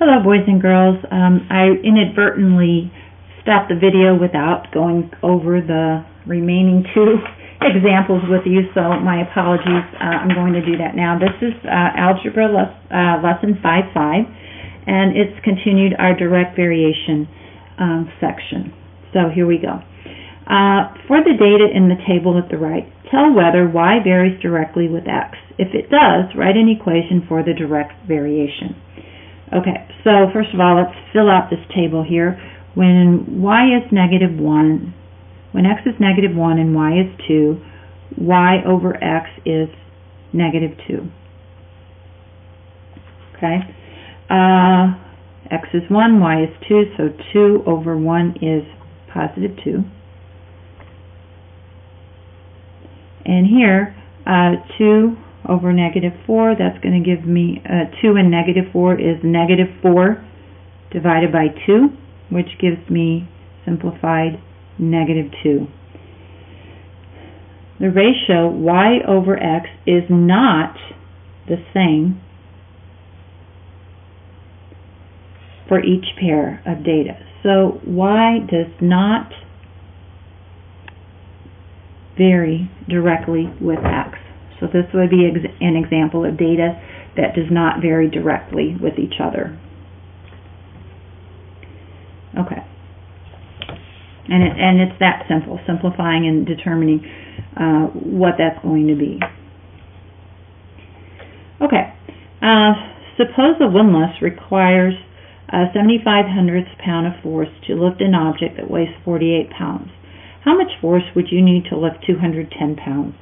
Hello boys and girls. I inadvertently stopped the video without going over the remaining two examples with you, so my apologies. I'm going to do that now. This is Algebra Lesson 5.5, and it's continued our direct variation section. So here we go. For the data in the table at the right, tell whether y varies directly with x. If it does, write an equation for the direct variation. Okay, so first of all, let's fill out this table here. When y is -1, when x is -1 and y is 2, y over x is -2. Okay, x is 1, y is 2, so 2 over 1 is +2. And here, 2 over -4, that's going to give me 2 and -4 is -4 divided by 2, which gives me simplified -2. The ratio y over x is not the same for each pair of data. So y does not vary directly with x. So this would be an example of data that does not vary directly with each other. Okay. And it's that simple, simplifying and determining what that's going to be. Okay. Suppose a windlass requires 7/500 pound of force to lift an object that weighs 48 pounds. How much force would you need to lift 210 pounds?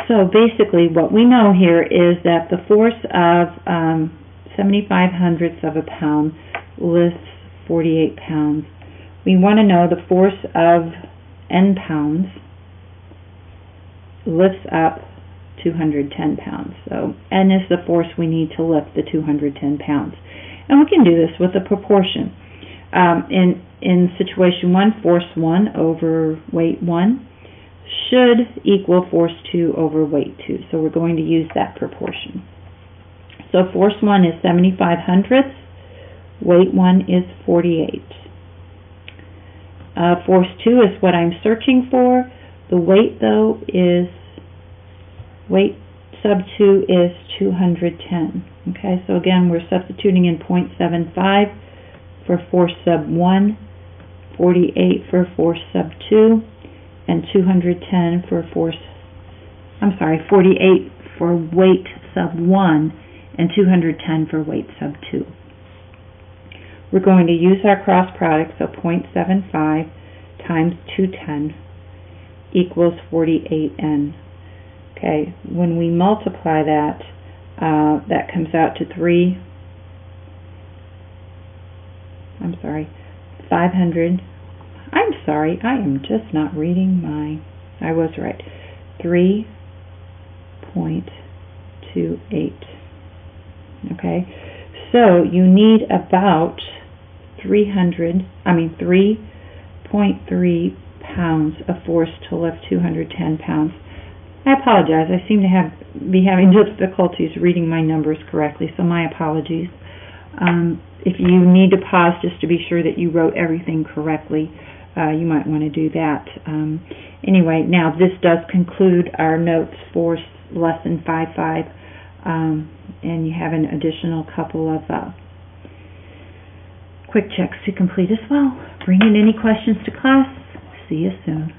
So basically what we know here is that the force of 7/500 of a pound lifts 48 pounds. We want to know the force of n pounds lifts up 210 pounds. So n is the force we need to lift the 210 pounds. And we can do this with a proportion. In situation 1, force 1 over weight 1 should equal force 2 over weight 2. So we're going to use that proportion. So force 1 is 7/500, weight 1 is 48. Force 2 is what I'm searching for. The weight, though, is, weight sub 2 is 210. Okay, so again, we're substituting in 0.75 for force sub 1, 48 for force sub 2, and 210 for force, 48 for weight sub 1 and 210 for weight sub 2. We're going to use our cross product, so 0.75 times 210 equals 48n. Okay, when we multiply that, that comes out to 500. I'm sorry, I am just not reading I was right. 3.28. Okay, so you need about 3.3 pounds of force to lift 210 pounds. I apologize. I seem to be having difficulties reading my numbers correctly, so my apologies. If you need to pause just to be sure that you wrote everything correctly, you might want to do that. Anyway, now this does conclude our notes for Lesson 5.5, and you have an additional couple of quick checks to complete as well. Bring in any questions to class. See you soon.